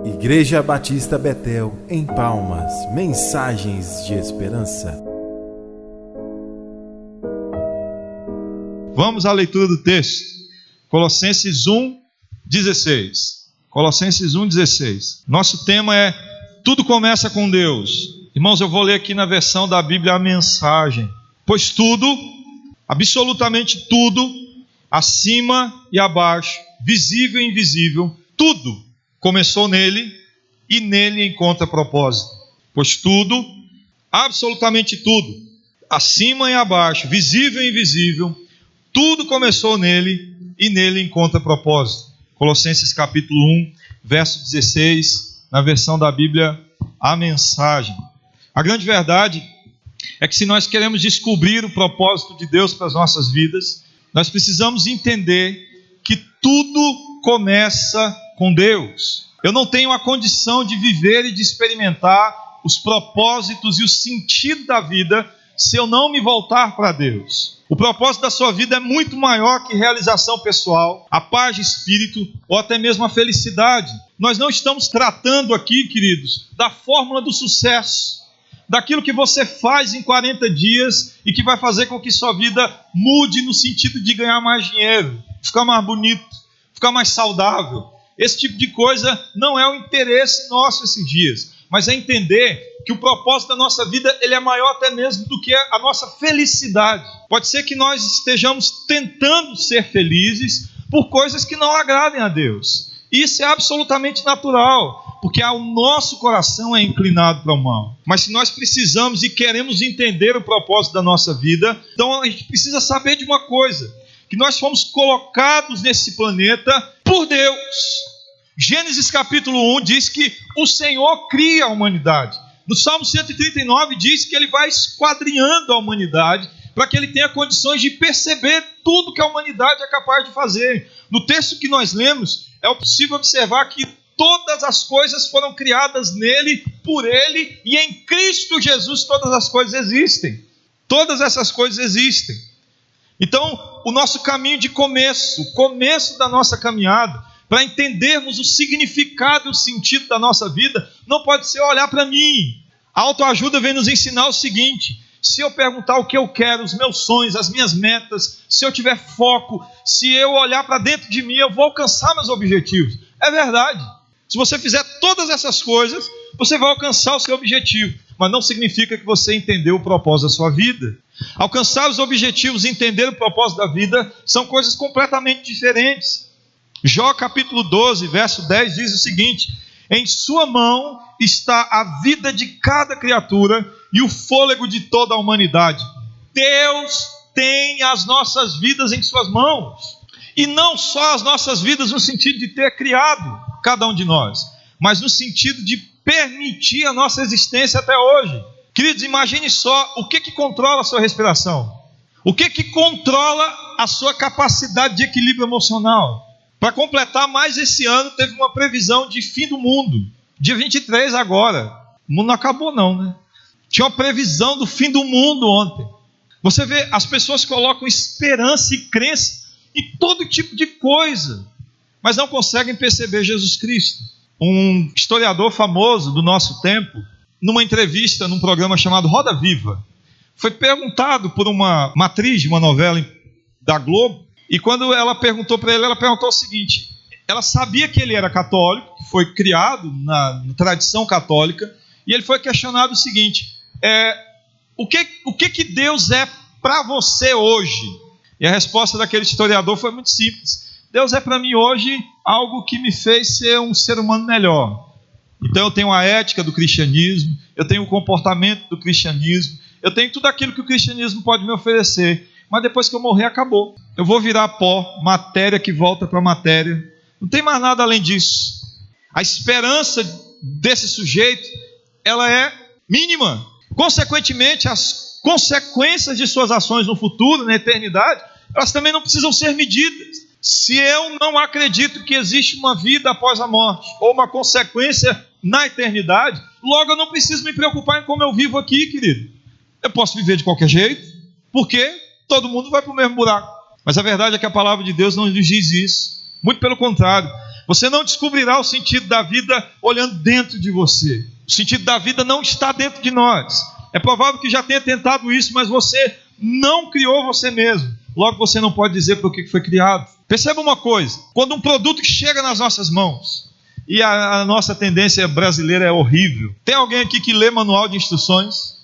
Igreja Batista Betel, em Palmas, mensagens de esperança. Vamos à leitura do texto. Colossenses 1:16. Colossenses 1:16. Nosso tema é Tudo começa com Deus. Irmãos, eu vou ler aqui na versão da Bíblia a mensagem. Pois tudo, absolutamente tudo, acima e abaixo, visível e invisível, tudo começou nele e nele encontra propósito. Pois tudo, absolutamente tudo, acima e abaixo, visível e invisível, tudo começou nele e nele encontra propósito. Colossenses capítulo 1, verso 16, na versão da Bíblia, a mensagem. A grande verdade é que se nós queremos descobrir o propósito de Deus para as nossas vidas, nós precisamos entender que tudo começa com Deus. Eu não tenho a condição de viver e de experimentar os propósitos e o sentido da vida se eu não me voltar para Deus. O propósito da sua vida é muito maior que realização pessoal, a paz de espírito ou até mesmo a felicidade. Nós não estamos tratando aqui, queridos, da fórmula do sucesso, daquilo que você faz em 40 dias e que vai fazer com que sua vida mude no sentido de ganhar mais dinheiro, ficar mais bonito, ficar mais saudável. Esse tipo de coisa não é o interesse nosso esses dias, mas é entender que o propósito da nossa vida ele é maior até mesmo do que a nossa felicidade. Pode ser que nós estejamos tentando ser felizes por coisas que não agradem a Deus. Isso é absolutamente natural, porque o nosso coração é inclinado para o mal. Mas se nós precisamos e queremos entender o propósito da nossa vida, então a gente precisa saber de uma coisa, que nós fomos colocados nesse planeta por Deus. Gênesis capítulo 1 diz que o Senhor cria a humanidade. No Salmo 139 diz que Ele vai esquadrinhando a humanidade para que Ele tenha condições de perceber tudo que a humanidade é capaz de fazer. No texto que nós lemos, é possível observar que todas as coisas foram criadas nele, por Ele, e em Cristo Jesus todas as coisas existem. Todas essas coisas existem. Então, o nosso caminho de começo, o começo da nossa caminhada, para entendermos o significado e o sentido da nossa vida, não pode ser olhar para mim. A autoajuda vem nos ensinar o seguinte: se eu perguntar o que eu quero, os meus sonhos, as minhas metas, se eu tiver foco, se eu olhar para dentro de mim, eu vou alcançar meus objetivos. É verdade. Se você fizer todas essas coisas, você vai alcançar o seu objetivo. Mas não significa que você entendeu o propósito da sua vida. Alcançar os objetivos e entender o propósito da vida são coisas completamente diferentes. Jó capítulo 12, verso 10 diz o seguinte: em sua mão está a vida de cada criatura e o fôlego de toda a humanidade. Deus tem as nossas vidas em suas mãos. E não só as nossas vidas no sentido de ter criado cada um de nós, mas no sentido de permitir a nossa existência até hoje. Queridos, imagine só o que controla a sua respiração. O que controla a sua capacidade de equilíbrio emocional. Para completar mais esse ano, teve uma previsão de fim do mundo. Dia 23 agora. O mundo não acabou não, né? Tinha uma previsão do fim do mundo ontem. Você vê, as pessoas colocam esperança e crença em todo tipo de coisa, mas não conseguem perceber Jesus Cristo. Um historiador famoso do nosso tempo, numa entrevista num programa chamado Roda Viva, foi perguntado por uma atriz de uma novela da Globo, e quando ela perguntou para ele, ela perguntou o seguinte: ela sabia que ele era católico, que foi criado na tradição católica, e ele foi questionado o seguinte: o que Deus é para você hoje? E a resposta daquele historiador foi muito simples: Deus é para mim hoje algo que me fez ser um ser humano melhor. Então eu tenho a ética do cristianismo, eu tenho o comportamento do cristianismo, eu tenho tudo aquilo que o cristianismo pode me oferecer. Mas depois que eu morrer, acabou. Eu vou virar pó, matéria que volta para matéria. Não tem mais nada além disso. A esperança desse sujeito, ela é mínima. Consequentemente, as consequências de suas ações no futuro, na eternidade, elas também não precisam ser medidas. Se eu não acredito que existe uma vida após a morte, ou uma consequência na eternidade, logo eu não preciso me preocupar em como eu vivo aqui, querido. Eu posso viver de qualquer jeito, porque todo mundo vai para o mesmo buraco. Mas a verdade é que a palavra de Deus não nos diz isso. Muito pelo contrário. Você não descobrirá o sentido da vida olhando dentro de você. O sentido da vida não está dentro de nós. É provável que já tenha tentado isso, mas você não criou você mesmo. Logo, você não pode dizer por que foi criado. Perceba uma coisa: quando um produto chega nas nossas mãos, e a nossa tendência brasileira é horrível. Tem alguém aqui que lê manual de instruções?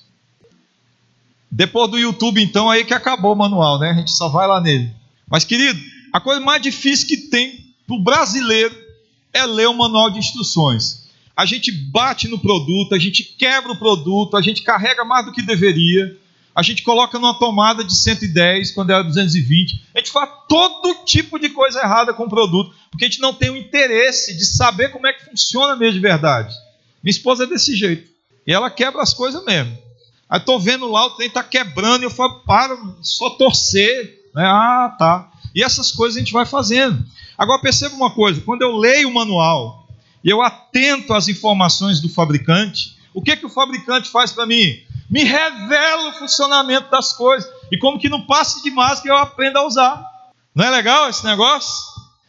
Depois do YouTube, então, aí que acabou o manual, né? A gente só vai lá nele. Mas, querido, a coisa mais difícil que tem para o brasileiro é ler o manual de instruções. A gente bate no produto, a gente quebra o produto, a gente carrega mais do que deveria, a gente coloca numa tomada de 110 quando era 220, a gente faz todo tipo de coisa errada com o produto, porque a gente não tem o interesse de saber como é que funciona mesmo de verdade. Minha esposa é desse jeito, e ela quebra as coisas mesmo. Aí estou vendo lá, o trem está quebrando, e eu falo, para, só torcer. Ah, tá. E essas coisas a gente vai fazendo. Agora perceba uma coisa: quando eu leio o manual e eu atento às informações do fabricante, o que o fabricante faz para mim? Me revela o funcionamento das coisas, e como que não passe demais que eu aprenda a usar. Não é legal esse negócio?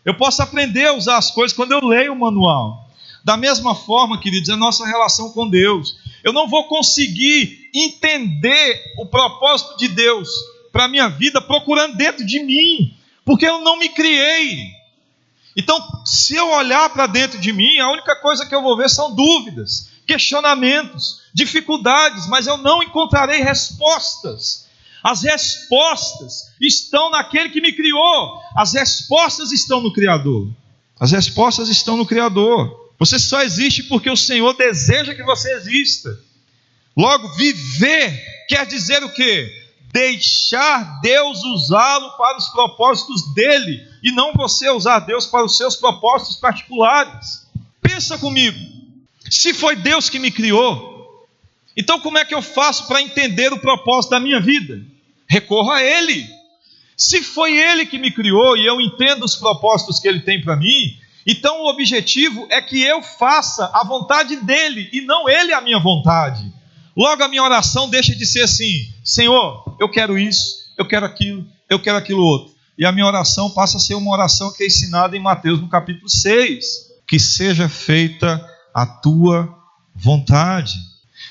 Eu posso aprender a usar as coisas quando eu leio o manual. Da mesma forma, queridos, é a nossa relação com Deus. Eu não vou conseguir entender o propósito de Deus para a minha vida procurando dentro de mim, porque eu não me criei. Então, se eu olhar para dentro de mim, a única coisa que eu vou ver são dúvidas, questionamentos, dificuldades, mas eu não encontrarei respostas. As respostas estão naquele que me criou. As respostas estão no Criador. As respostas estão no Criador. Você só existe porque o Senhor deseja que você exista. Logo, viver quer dizer o quê? Deixar Deus usá-lo para os propósitos dele, e não você usar Deus para os seus propósitos particulares. Pensa comigo: se foi Deus que me criou, então como é que eu faço para entender o propósito da minha vida? Recorro a Ele. Se foi Ele que me criou e eu entendo os propósitos que Ele tem para mim, então o objetivo é que eu faça a vontade dEle e não Ele a minha vontade. Logo, a minha oração deixa de ser assim: Senhor, eu quero isso, eu quero aquilo outro. E a minha oração passa a ser uma oração que é ensinada em Mateus no capítulo 6. Que seja feita a tua vontade.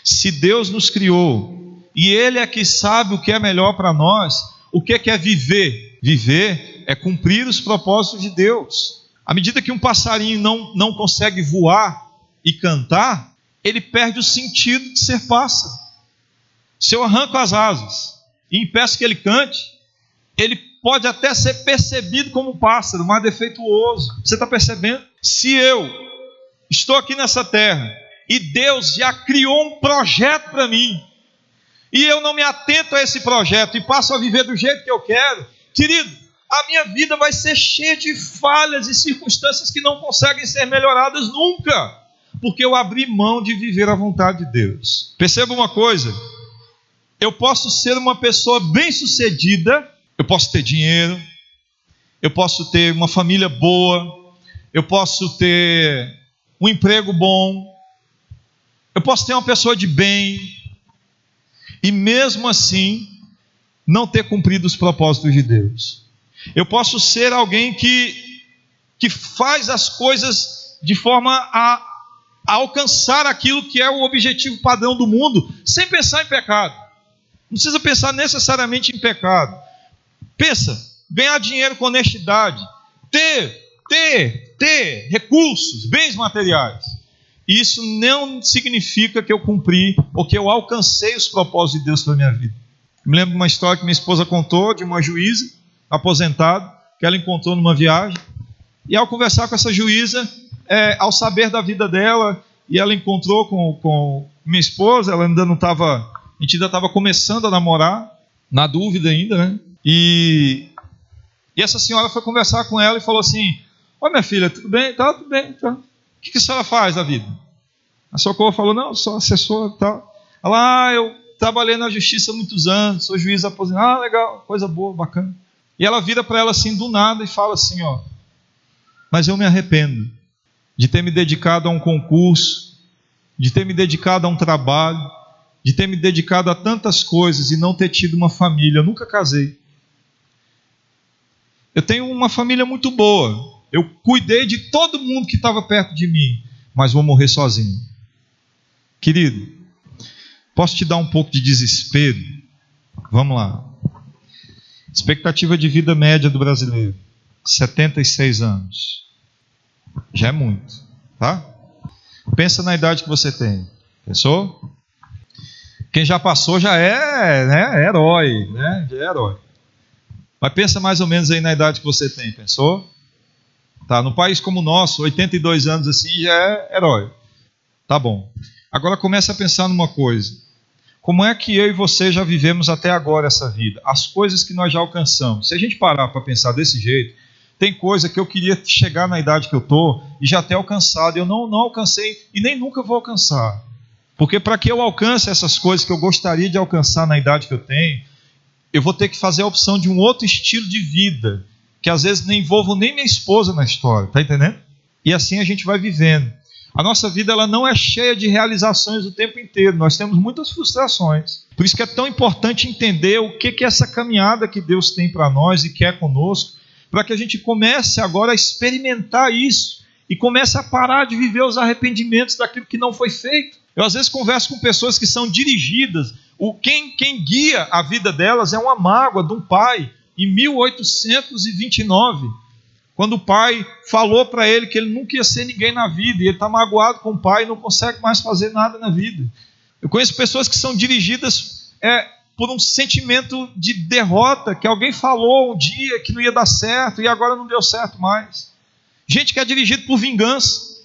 Se Deus nos criou e Ele é que sabe o que é melhor para nós, o que é viver? Viver é cumprir os propósitos de Deus. À medida que um passarinho não consegue voar e cantar, ele perde o sentido de ser pássaro. Se eu arranco as asas e impeço que ele cante, ele pode até ser percebido como um pássaro, mas defeituoso. Você está percebendo? Se eu estou aqui nessa terra e Deus já criou um projeto para mim, e eu não me atento a esse projeto e passo a viver do jeito que eu quero, querido, a minha vida vai ser cheia de falhas e circunstâncias que não conseguem ser melhoradas nunca, porque eu abri mão de viver a vontade de Deus. Perceba uma coisa: eu posso ser uma pessoa bem-sucedida, eu posso ter dinheiro, eu posso ter uma família boa, eu posso ter um emprego bom, eu posso ter uma pessoa de bem, e mesmo assim não ter cumprido os propósitos de Deus. Eu posso ser alguém que faz as coisas de forma a alcançar aquilo que é o objetivo padrão do mundo, sem pensar em pecado. Não precisa pensar necessariamente em pecado. Pensa, ganhar dinheiro com honestidade, ter recursos, bens materiais. Isso não significa que eu cumpri ou que eu alcancei os propósitos de Deus para a minha vida. Me lembro de uma história que minha esposa contou de uma juíza aposentada, que ela encontrou numa viagem, e ao conversar com essa juíza, ao saber da vida dela, e ela encontrou com minha esposa, ela ainda não estava, a gente ainda estava começando a namorar, na dúvida ainda, né? E essa senhora foi conversar com ela e falou assim: ó, minha filha, tudo bem? Tá, tudo bem. Tá. O que a senhora faz da vida? A Socorro falou: não, sou assessora e tal. Ela: eu trabalhei na justiça há muitos anos, sou juiz aposentado. Ah, legal, coisa boa, bacana. E ela vira para ela assim do nada e fala assim: ó, mas eu me arrependo de ter me dedicado a um concurso, de ter me dedicado a um trabalho, de ter me dedicado a tantas coisas e não ter tido uma família. Eu nunca casei. Eu tenho uma família muito boa, Eu cuidei de todo mundo que estava perto de mim, mas vou morrer sozinho. Querido, posso te dar um pouco de desespero? Vamos lá. Expectativa de vida média do brasileiro, 76 anos. Já é muito, tá? Pensa na idade que você tem. Pensou? Quem já passou já é, né, herói, né? Já é herói. Mas pensa mais ou menos aí na idade que você tem, pensou? Tá, num país como o nosso, 82 anos assim já é herói. Tá bom. Agora começa a pensar numa coisa. Como é que eu e você já vivemos até agora essa vida? As coisas que nós já alcançamos. Se a gente parar para pensar desse jeito, tem coisa que eu queria chegar na idade que eu estou e já ter alcançado. Eu não alcancei e nem nunca vou alcançar. Porque para que eu alcance essas coisas que eu gostaria de alcançar na idade que eu tenho, eu vou ter que fazer a opção de um outro estilo de vida, que às vezes não envolvo nem minha esposa na história, tá entendendo? E assim a gente vai vivendo. A nossa vida ela não é cheia de realizações o tempo inteiro, nós temos muitas frustrações. Por isso que é tão importante entender o que é essa caminhada que Deus tem para nós e quer conosco, para que a gente comece agora a experimentar isso e comece a parar de viver os arrependimentos daquilo que não foi feito. Eu às vezes converso com pessoas que são dirigidas, quem guia a vida delas é uma mágoa de um pai, em 1829, quando o pai falou para ele que ele nunca ia ser ninguém na vida, e ele está magoado com o pai e não consegue mais fazer nada na vida. Eu conheço pessoas que são dirigidas por um sentimento de derrota, que alguém falou um dia que não ia dar certo e agora não deu certo mais. Gente que é dirigida por vingança,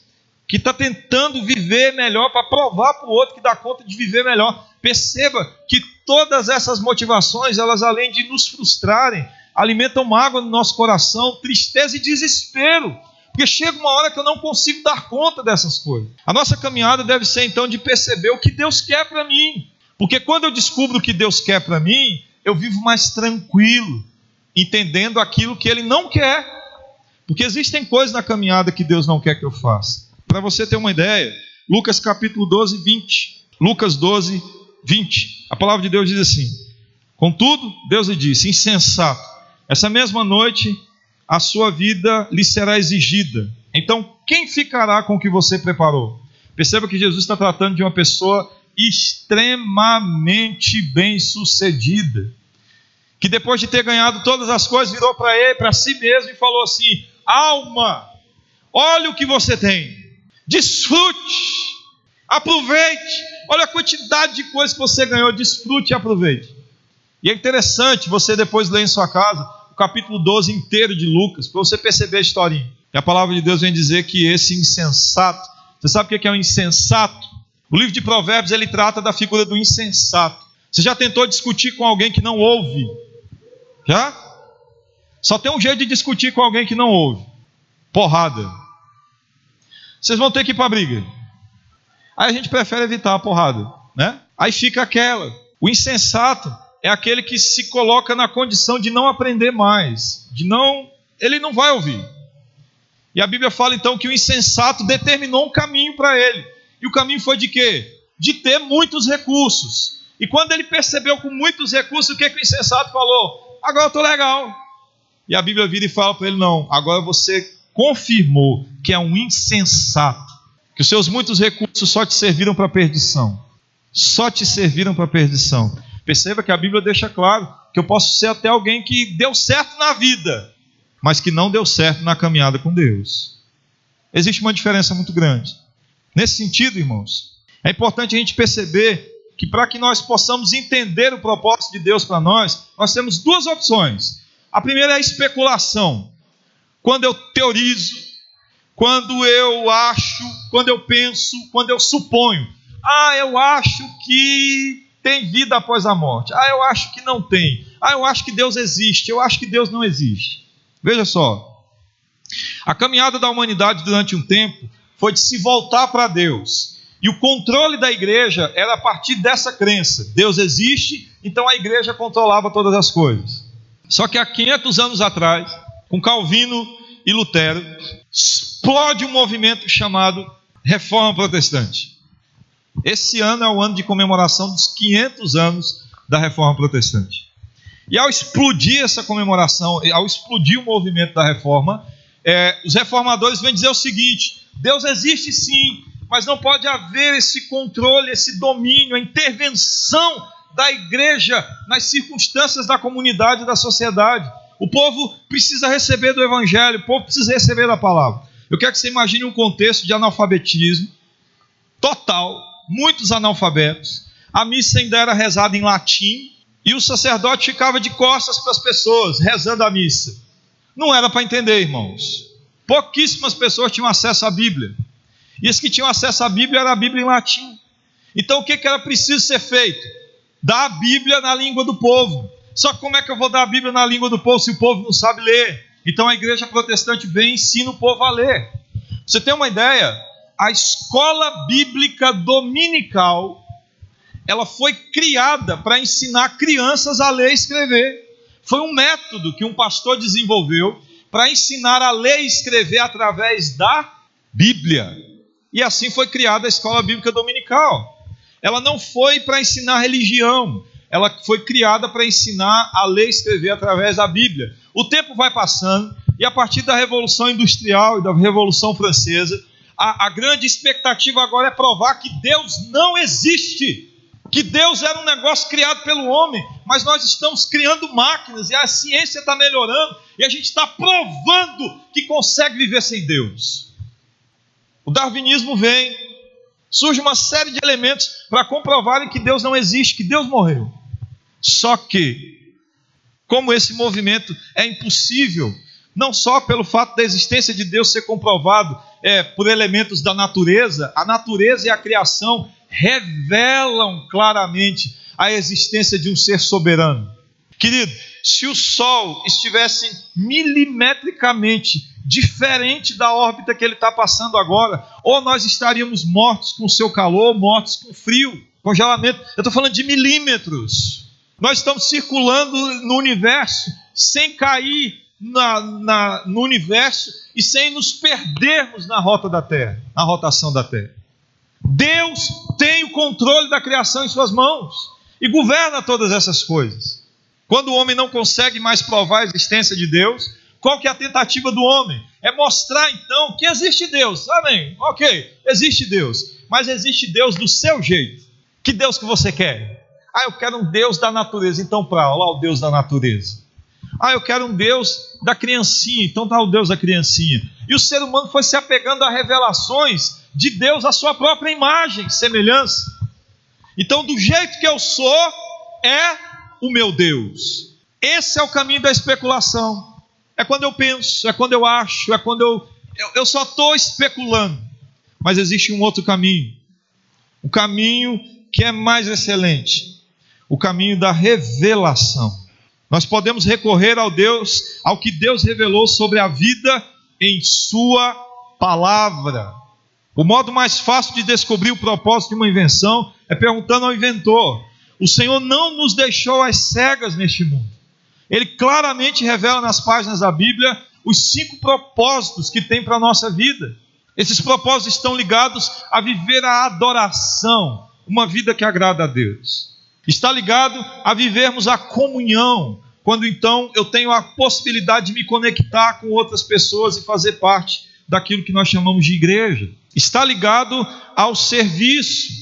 que está tentando viver melhor para provar para o outro que dá conta de viver melhor. Perceba que todas essas motivações, elas além de nos frustrarem, alimentam mágoa no nosso coração, tristeza e desespero, porque chega uma hora que eu não consigo dar conta dessas coisas. A nossa caminhada deve ser então de perceber o que Deus quer para mim, porque quando eu descubro o que Deus quer para mim, eu vivo mais tranquilo, entendendo aquilo que Ele não quer, porque existem coisas na caminhada que Deus não quer que eu faça. Para você ter uma ideia, Lucas capítulo 12, 20. Lucas 12, 20. A palavra de Deus diz assim: contudo, Deus lhe disse, insensato, essa mesma noite a sua vida lhe será exigida. Então, quem ficará com o que você preparou? Perceba que Jesus está tratando de uma pessoa extremamente bem-sucedida, que depois de ter ganhado todas as coisas, virou para ele, para si mesmo e falou assim: alma, olha o que você tem, desfrute, aproveite, olha a quantidade de coisas que você ganhou, desfrute e aproveite. E é interessante você depois ler em sua casa o capítulo 12 inteiro de Lucas, para você perceber a historinha. E a palavra de Deus vem dizer que esse insensato, você sabe o que é um insensato? O livro de Provérbios, ele trata da figura do insensato. Você já tentou discutir com alguém que não ouve? Já? Só tem um jeito de discutir com alguém que não ouve: porrada. Vocês vão ter que ir para a briga. Aí a gente prefere evitar a porrada, né? Aí fica aquela. O insensato é aquele que se coloca na condição de não aprender mais, ele não vai ouvir. E a Bíblia fala então que o insensato determinou um caminho para ele. E o caminho foi de quê? De ter muitos recursos. E quando ele percebeu com muitos recursos, o que o insensato falou? Agora eu estou legal. E a Bíblia vira e fala para ele: não, agora você confirmou que é um insensato, que os seus muitos recursos só te serviram para perdição. Só te serviram para perdição. Perceba que a Bíblia deixa claro que eu posso ser até alguém que deu certo na vida, mas que não deu certo na caminhada com Deus. Existe uma diferença muito grande. Nesse sentido, irmãos, é importante a gente perceber que para que nós possamos entender o propósito de Deus para nós, nós temos duas opções. A primeira é a especulação. Quando eu teorizo, quando eu acho, quando eu penso, quando eu suponho. Eu acho que tem vida após a morte. Eu acho que não tem. Eu acho que Deus existe. Eu acho que Deus não existe. Veja só. A caminhada da humanidade durante um tempo foi de se voltar para Deus. E o controle da igreja era a partir dessa crença. Deus existe, então a igreja controlava todas as coisas. Só que há 500 anos atrás, com Calvino e Lutero, explode um movimento chamado Reforma Protestante. Esse ano é o ano de comemoração dos 500 anos da Reforma Protestante. E ao explodir essa comemoração, ao explodir o movimento da Reforma, Os reformadores vêm dizer o seguinte: Deus existe sim, mas não pode haver esse controle, esse domínio, a intervenção da igreja nas circunstâncias da comunidade e da sociedade. O povo precisa receber do evangelho, o povo precisa receber da palavra. Eu quero que você imagine um contexto de analfabetismo total, muitos analfabetos, a missa ainda era rezada em latim, e o sacerdote ficava de costas para as pessoas, rezando a missa. Não era para entender, irmãos. Pouquíssimas pessoas tinham acesso à Bíblia. E as que tinham acesso à Bíblia era a Bíblia em latim. Então o que era preciso ser feito? Dar a Bíblia na língua do povo. Só que como é que eu vou dar a Bíblia na língua do povo se o povo não sabe ler? Então a igreja protestante vem e ensina o povo a ler. Pra você ter uma ideia, a escola bíblica dominical, ela foi criada para ensinar crianças a ler e escrever. Foi um método que um pastor desenvolveu para ensinar a ler e escrever através da Bíblia. E assim foi criada a escola bíblica dominical. Ela não foi para ensinar religião, ela foi criada para ensinar a ler e escrever através da Bíblia. O tempo vai passando e a partir da Revolução Industrial e da Revolução Francesa, a grande expectativa agora é provar que Deus não existe. Que Deus era um negócio criado pelo homem, mas nós estamos criando máquinas e a ciência está melhorando e a gente está provando que consegue viver sem Deus. O darwinismo vem, surge uma série de elementos para comprovarem que Deus não existe, que Deus morreu. Só que, como esse movimento é impossível, não só pelo fato da existência de Deus ser comprovado por elementos da natureza, a natureza e a criação revelam claramente a existência de um ser soberano. Querido, se o Sol estivesse milimetricamente diferente da órbita que ele está passando agora, ou nós estaríamos mortos com o seu calor, mortos com frio, congelamento. Eu estou falando de milímetros. Nós estamos circulando no universo sem cair no universo e sem nos perdermos na rota da Terra, na rotação da Terra. Deus tem o controle da criação em suas mãos e governa todas essas coisas. Quando o homem não consegue mais provar a existência de Deus, qual que é a tentativa do homem? É mostrar então que existe Deus. Amém, ok, existe Deus, mas existe Deus do seu jeito. Que Deus que você quer? Eu quero um Deus da natureza, então lá o Deus da natureza. Eu quero um Deus da criancinha, então está o Deus da criancinha. E o ser humano foi se apegando a revelações de Deus, a sua própria imagem, semelhança. Então, do jeito que eu sou, é o meu Deus. Esse é o caminho da especulação. É quando eu penso, é quando eu acho, é quando eu só estou especulando. Mas existe um outro caminho. Um caminho que é mais excelente. O caminho da revelação. Nós podemos recorrer ao que Deus revelou sobre a vida em sua palavra. O modo mais fácil de descobrir o propósito de uma invenção é perguntando ao inventor. O Senhor não nos deixou às cegas neste mundo. Ele claramente revela nas páginas da Bíblia os 5 propósitos que tem para a nossa vida. Esses propósitos estão ligados a viver a adoração, uma vida que agrada a Deus. Está ligado a vivermos a comunhão, quando então eu tenho a possibilidade de me conectar com outras pessoas e fazer parte daquilo que nós chamamos de igreja. Está ligado ao serviço,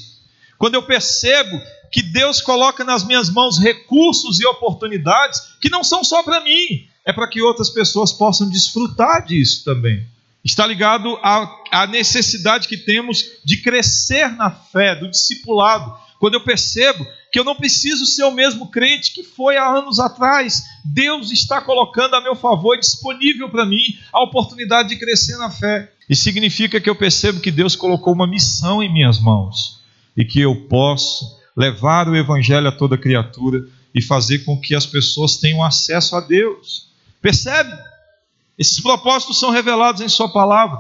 quando eu percebo que Deus coloca nas minhas mãos recursos e oportunidades que não são só para mim, é para que outras pessoas possam desfrutar disso também. Está ligado à necessidade que temos de crescer na fé, do discipulado. Quando eu percebo que eu não preciso ser o mesmo crente que foi há anos atrás, Deus está colocando a meu favor, disponível para mim, a oportunidade de crescer na fé. Isso significa que eu percebo que Deus colocou uma missão em minhas mãos e que eu posso levar o evangelho a toda criatura e fazer com que as pessoas tenham acesso a Deus. Percebe? Esses propósitos são revelados em sua palavra.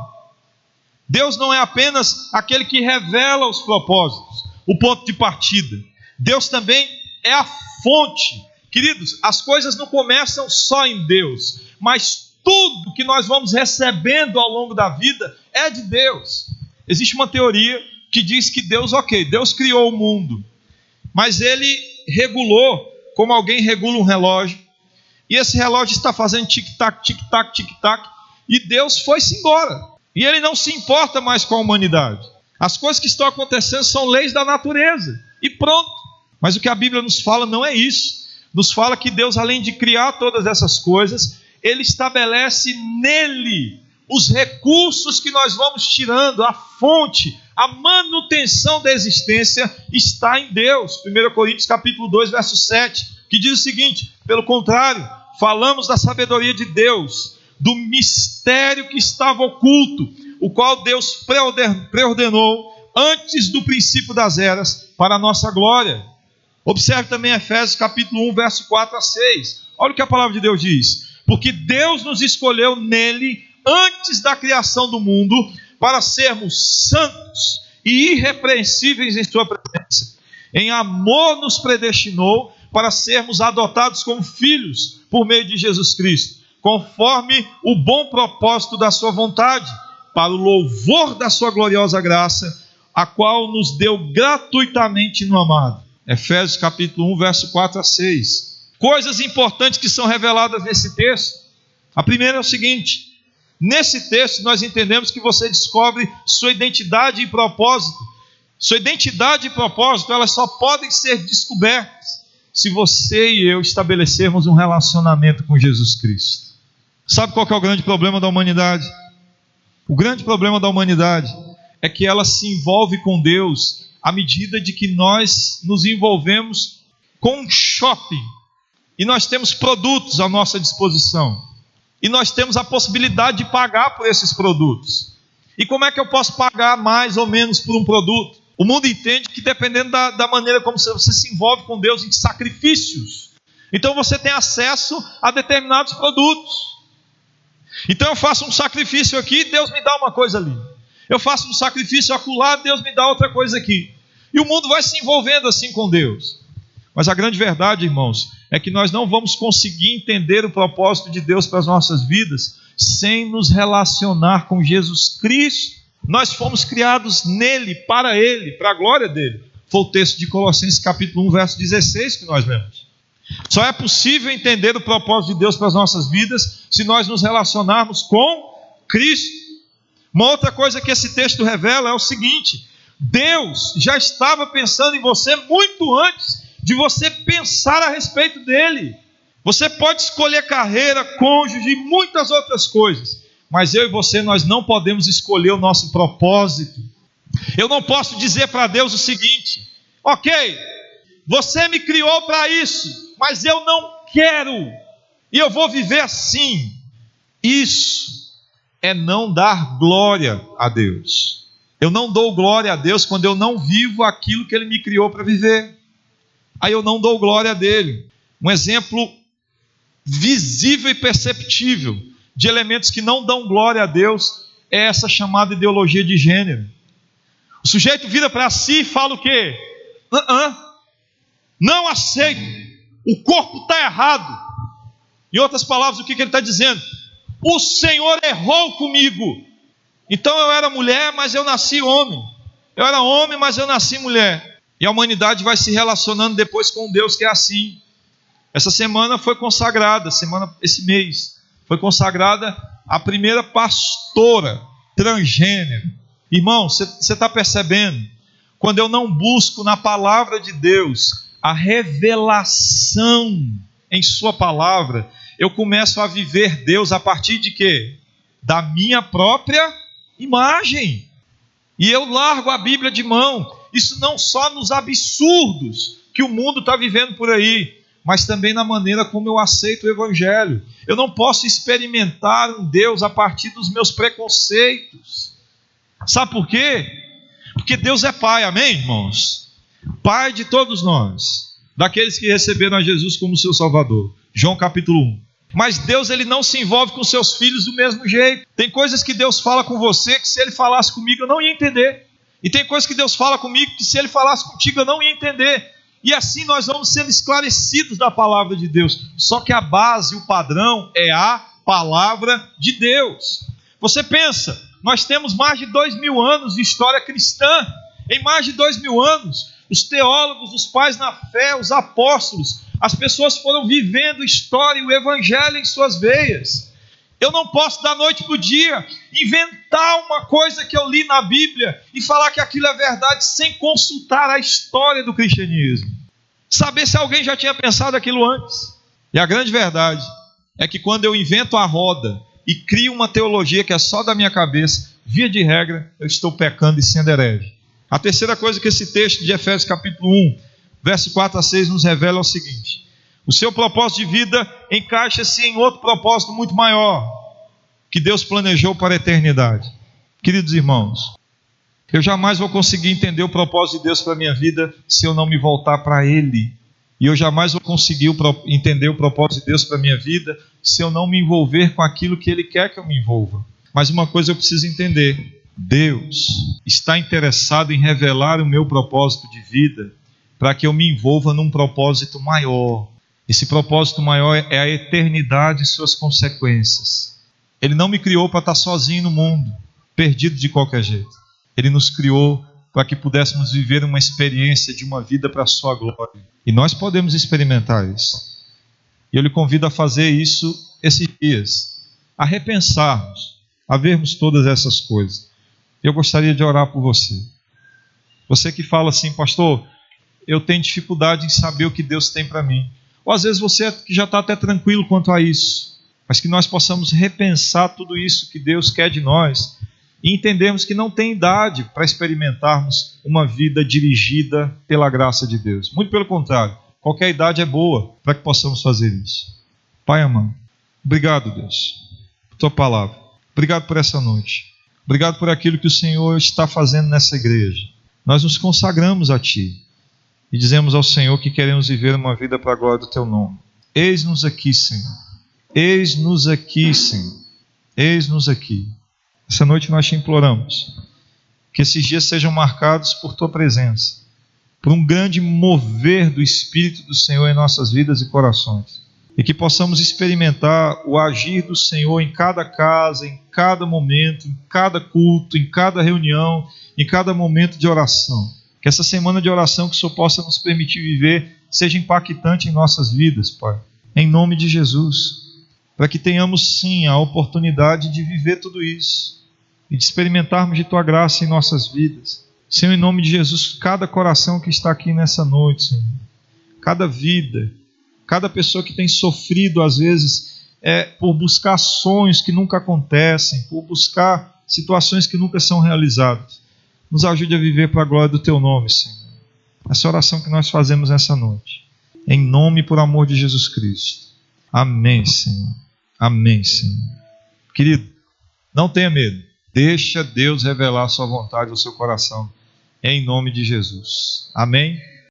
Deus não é apenas aquele que revela os propósitos, o ponto de partida. Deus também é a fonte. Queridos, as coisas não começam só em Deus, mas tudo que nós vamos recebendo ao longo da vida é de Deus. Existe uma teoria que diz que Deus criou o mundo, mas Ele regulou, como alguém regula um relógio, e esse relógio está fazendo tic-tac, tic-tac, tic-tac, e Deus foi-se embora. E Ele não se importa mais com a humanidade. As coisas que estão acontecendo são leis da natureza. E pronto. Mas o que a Bíblia nos fala não é isso. Nos fala que Deus, além de criar todas essas coisas, Ele estabelece nele os recursos que nós vamos tirando, a fonte, a manutenção da existência está em Deus. 1 Coríntios capítulo 2, verso 7, que diz o seguinte: pelo contrário, falamos da sabedoria de Deus, do mistério que estava oculto, o qual Deus preordenou antes do princípio das eras para a nossa glória. Observe também Efésios capítulo 1, verso 4 a 6. Olha o que a palavra de Deus diz: porque Deus nos escolheu nele antes da criação do mundo para sermos santos e irrepreensíveis em sua presença. Em amor nos predestinou para sermos adotados como filhos por meio de Jesus Cristo, conforme o bom propósito da sua vontade, para o louvor da sua gloriosa graça, a qual nos deu gratuitamente no amado. Efésios capítulo 1, verso 4 a 6. Coisas importantes que são reveladas nesse texto. A primeira é o seguinte: nesse texto nós entendemos que você descobre sua identidade e propósito. Sua identidade e propósito, elas só podem ser descobertas se você e eu estabelecermos um relacionamento com Jesus Cristo. Sabe qual que é o grande problema da humanidade? O grande problema da humanidade é que ela se envolve com Deus à medida de que nós nos envolvemos com um shopping. E nós temos produtos à nossa disposição. E nós temos a possibilidade de pagar por esses produtos. E como é que eu posso pagar mais ou menos por um produto? O mundo entende que dependendo da maneira como você se envolve com Deus em sacrifícios, então você tem acesso a determinados produtos. Então eu faço um sacrifício aqui, Deus me dá uma coisa ali. Eu faço um sacrifício acolá, Deus me dá outra coisa aqui. E o mundo vai se envolvendo assim com Deus. Mas a grande verdade, irmãos, é que nós não vamos conseguir entender o propósito de Deus para as nossas vidas sem nos relacionar com Jesus Cristo. Nós fomos criados nele, para a glória dele. Foi o texto de Colossenses capítulo 1, verso 16 que nós lemos. Só é possível entender o propósito de Deus para as nossas vidas se nós nos relacionarmos com Cristo. Uma outra coisa que esse texto revela é o seguinte: Deus já estava pensando em você muito antes de você pensar a respeito dele. Você pode escolher carreira, cônjuge e muitas outras coisas, mas eu e você, nós não podemos escolher o nosso propósito. Eu não posso dizer para Deus o seguinte: ok, você me criou para isso, mas eu não quero, e eu vou viver assim. Isso é não dar glória a Deus. Eu não dou glória a Deus quando eu não vivo aquilo que Ele me criou para viver. Aí eu não dou glória a dele. Um exemplo visível e perceptível de elementos que não dão glória a Deus é essa chamada ideologia de gênero. O sujeito vira para si e fala o quê? Não aceito, o corpo está errado. Em outras palavras, o que ele está dizendo? O Senhor errou comigo. Então eu era mulher, mas eu nasci homem. Eu era homem, mas eu nasci mulher. E a humanidade vai se relacionando depois com Deus que é assim. Essa semana foi consagrada, esse mês, foi consagrada a primeira pastora transgênero. Irmão, você está percebendo? Quando eu não busco na palavra de Deus a revelação em sua palavra, eu começo a viver Deus a partir de quê? Da minha própria imagem. E eu largo a Bíblia de mão. Isso não só nos absurdos que o mundo está vivendo por aí, mas também na maneira como eu aceito o Evangelho. Eu não posso experimentar um Deus a partir dos meus preconceitos. Sabe por quê? Porque Deus é Pai, amém, irmãos? Pai de todos nós, daqueles que receberam a Jesus como seu Salvador. João capítulo 1. Mas Deus, Ele não se envolve com seus filhos do mesmo jeito. Tem coisas que Deus fala com você que se Ele falasse comigo eu não ia entender. E tem coisas que Deus fala comigo que se Ele falasse contigo eu não ia entender. E assim nós vamos sendo esclarecidos da palavra de Deus. Só que a base, o padrão é a palavra de Deus. Você pensa, nós temos mais de 2000 anos de história cristã. Em mais de 2000 anos, os teólogos, os pais na fé, os apóstolos, as pessoas foram vivendo história e o Evangelho em suas veias. Eu não posso, da noite para o dia, inventar uma coisa que eu li na Bíblia e falar que aquilo é verdade sem consultar a história do cristianismo. Saber se alguém já tinha pensado aquilo antes. E a grande verdade é que quando eu invento a roda e crio uma teologia que é só da minha cabeça, via de regra, eu estou pecando e sendo herege. A terceira coisa que esse texto de Efésios capítulo 1, verso 4 a 6 nos revela é o seguinte: o seu propósito de vida encaixa-se em outro propósito muito maior, que Deus planejou para a eternidade. Queridos irmãos, eu jamais vou conseguir entender o propósito de Deus para a minha vida se eu não me voltar para Ele. E eu jamais vou conseguir entender o propósito de Deus para a minha vida se eu não me envolver com aquilo que Ele quer que eu me envolva. Mas uma coisa eu preciso entender: Deus está interessado em revelar o meu propósito de vida para que eu me envolva num propósito maior. Esse propósito maior é a eternidade e suas consequências. Ele não me criou para estar sozinho no mundo, perdido de qualquer jeito. Ele nos criou para que pudéssemos viver uma experiência de uma vida para a sua glória. E nós podemos experimentar isso. E eu lhe convido a fazer isso esses dias, a repensarmos, a vermos todas essas coisas. Eu gostaria de orar por você. Você que fala assim: pastor, eu tenho dificuldade em saber o que Deus tem para mim. Ou às vezes você que já está até tranquilo quanto a isso, mas que nós possamos repensar tudo isso que Deus quer de nós e entendermos que não tem idade para experimentarmos uma vida dirigida pela graça de Deus. Muito pelo contrário, qualquer idade é boa para que possamos fazer isso. Pai amado, obrigado, Deus, por tua palavra. Obrigado por essa noite. Obrigado por aquilo que o Senhor está fazendo nessa igreja. Nós nos consagramos a Ti e dizemos ao Senhor que queremos viver uma vida para a glória do Teu nome. Eis-nos aqui, Senhor. Eis-nos aqui, Senhor. Eis-nos aqui. Essa noite nós te imploramos que esses dias sejam marcados por Tua presença, por um grande mover do Espírito do Senhor em nossas vidas e corações, e que possamos experimentar o agir do Senhor em cada casa, em cada momento, em cada culto, em cada reunião, em cada momento de oração. Que essa semana de oração que o Senhor possa nos permitir viver seja impactante em nossas vidas, Pai, em nome de Jesus, para que tenhamos sim a oportunidade de viver tudo isso e de experimentarmos de Tua graça em nossas vidas. Senhor, em nome de Jesus, cada coração que está aqui nessa noite, Senhor, cada vida, cada pessoa que tem sofrido às vezes por buscar sonhos que nunca acontecem, por buscar situações que nunca são realizadas, nos ajude a viver para a glória do Teu nome, Senhor. Essa oração que nós fazemos nessa noite, em nome e por amor de Jesus Cristo. Amém, Senhor. Amém, Senhor. Querido, não tenha medo. Deixa Deus revelar a sua vontade ao seu coração, em nome de Jesus. Amém?